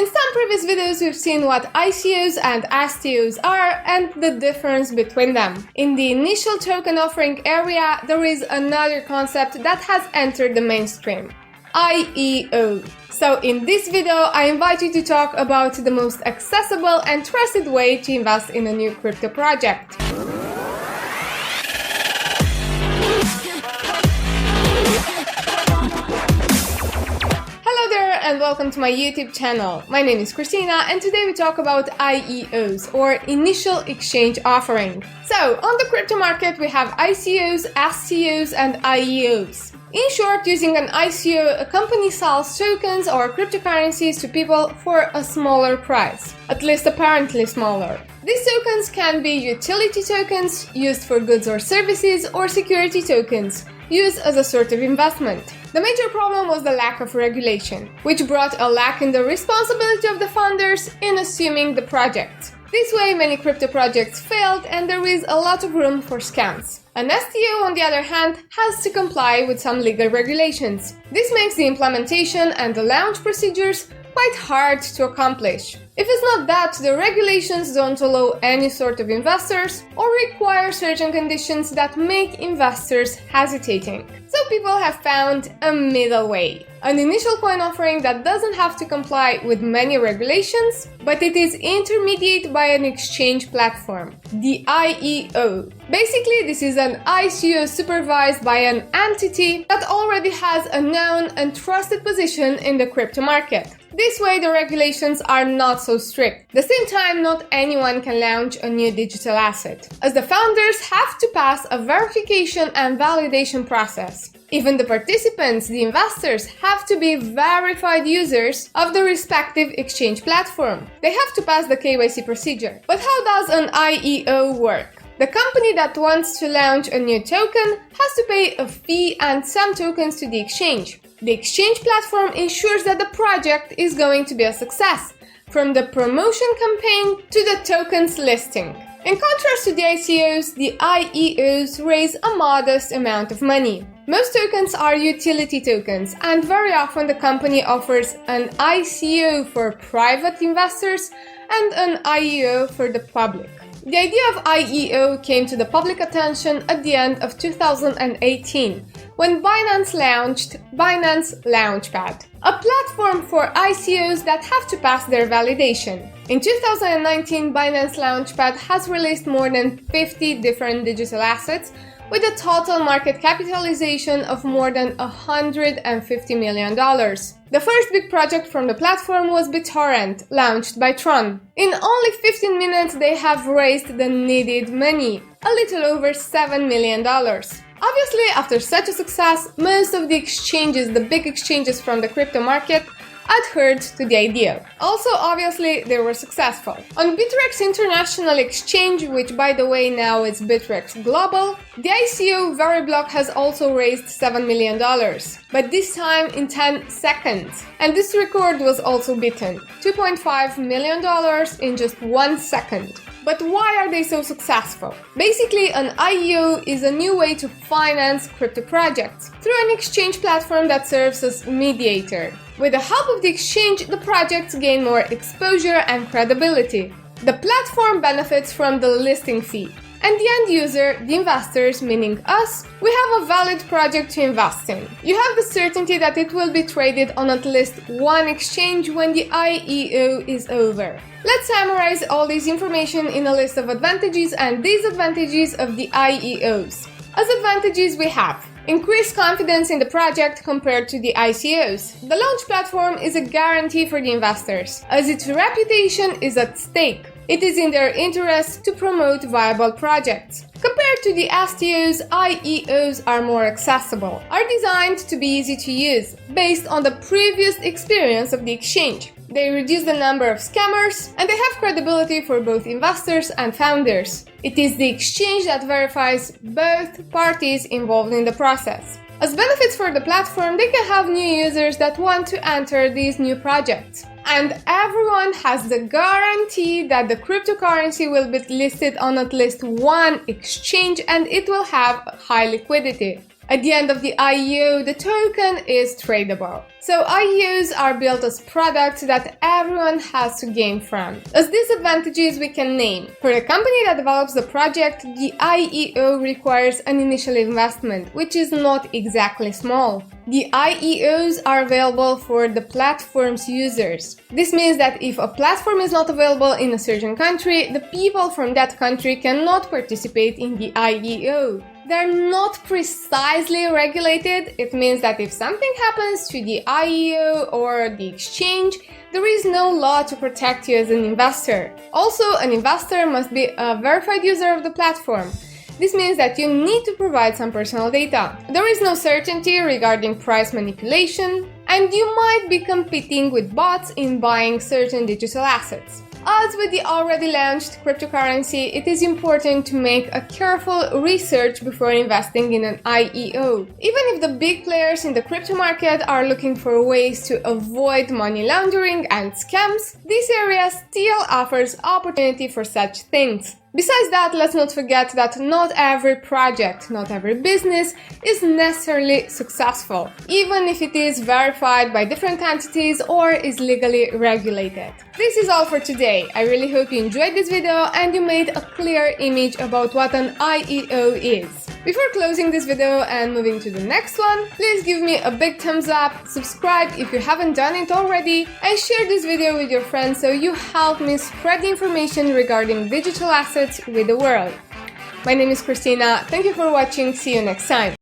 In some previous videos, we've seen what ICOs and IEOs are and the difference between them. In the initial token offering area, there is another concept that has entered the mainstream: IEO. So in this video, I invite you to talk about the most accessible and trusted way to invest in a new crypto project. And welcome to my YouTube channel. My name is Christina and today we talk about IEOs, or Initial Exchange Offering. So on the crypto market we have ICOs, STOs and IEOs. In short, using an ICO, a company sells tokens or cryptocurrencies to people for a smaller price, at least apparently smaller. These tokens can be utility tokens, used for goods or services, or security tokens, used as a sort of investment. The major problem was the lack of regulation, which brought a lack in the responsibility of the founders in assuming the project. This way, many crypto projects failed and there is a lot of room for scams. An STO, on the other hand, has to comply with some legal regulations. This makes the implementation and the launch procedures quite hard to accomplish. If it's not that, the regulations don't allow any sort of investors or require certain conditions that make investors hesitating. So people have found a middle way. An initial coin offering that doesn't have to comply with many regulations, but it is intermediated by an exchange platform, the IEO. Basically, this is an ICO supervised by an entity that already has a known and trusted position in the crypto market. This way, the regulations are not so strict. At the same time, not anyone can launch a new digital asset, as the founders have to pass a verification and validation process. Even the participants, the investors, have to be verified users of the respective exchange platform. They have to pass the KYC procedure. But how does an IEO work? The company that wants to launch a new token has to pay a fee and some tokens to the exchange. The exchange platform ensures that the project is going to be a success, from the promotion campaign to the token's listing. In contrast to the ICOs, the IEOs raise a modest amount of money. Most tokens are utility tokens, and very often the company offers an ICO for private investors and an IEO for the public. The idea of IEO came to the public attention at the end of 2018, when Binance launched Binance Launchpad, a platform for ICOs that have to pass their validation. In 2019, Binance Launchpad has released more than 50 different digital assets, with a total market capitalization of more than $150 million. The first big project from the platform was BitTorrent, launched by Tron. In only 15 minutes, they have raised the needed money, a little over $7 million. Obviously, after such a success, most of the exchanges, the big exchanges from the crypto market, adhered to the idea. Also, obviously, they were successful. On Bittrex International Exchange, which by the way now is Bittrex Global, the ICO Veriblock has also raised $7 million, but this time in 10 seconds. And this record was also beaten, $2.5 million in just 1 second. But why are they so successful? Basically, an IEO is a new way to finance crypto projects through an exchange platform that serves as mediator. With the help of the exchange, the projects gain more exposure and credibility. The platform benefits from the listing fee, and the end user, the investors, meaning us, we have a valid project to invest in. You have the certainty that it will be traded on at least one exchange when the IEO is over. Let's summarize all this information in a list of advantages and disadvantages of the IEOs. As advantages, we have increased confidence in the project compared to the ICOs. The launch platform is a guarantee for the investors, as its reputation is at stake. It is in their interest to promote viable projects. Compared to the STOs, IEOs are more accessible, are designed to be easy to use, based on the previous experience of the exchange. They reduce the number of scammers, and they have credibility for both investors and founders. It is the exchange that verifies both parties involved in the process. As benefits for the platform, they can have new users that want to enter these new projects. And everyone has the guarantee that the cryptocurrency will be listed on at least one exchange and it will have high liquidity. At the end of the IEO, the token is tradable. So IEOs are built as products that everyone has to gain from. As disadvantages we can name. For a company that develops the project, the IEO requires an initial investment, which is not exactly small. The IEOs are available for the platform's users. This means that if a platform is not available in a certain country, the people from that country cannot participate in the IEO. They're not precisely regulated. It means that if something happens to the IEO or the exchange, there is no law to protect you as an investor. Also, an investor must be a verified user of the platform. This means that you need to provide some personal data. There is no certainty regarding price manipulation, and you might be competing with bots in buying certain digital assets. As with the already launched cryptocurrency, it is important to make a careful research before investing in an IEO. Even if the big players in the crypto market are looking for ways to avoid money laundering and scams, this area still offers opportunity for such things. Besides that, let's not forget that not every project, not every business is necessarily successful, even if it is verified by different entities or is legally regulated. This is all for today. I really hope you enjoyed this video and you made a clear image about what an IEO is. Before closing this video and moving to the next one, please give me a big thumbs up, subscribe if you haven't done it already, and share this video with your friends so you help me spread the information regarding digital assets with the world. My name is Christina, thank you for watching, see you next time.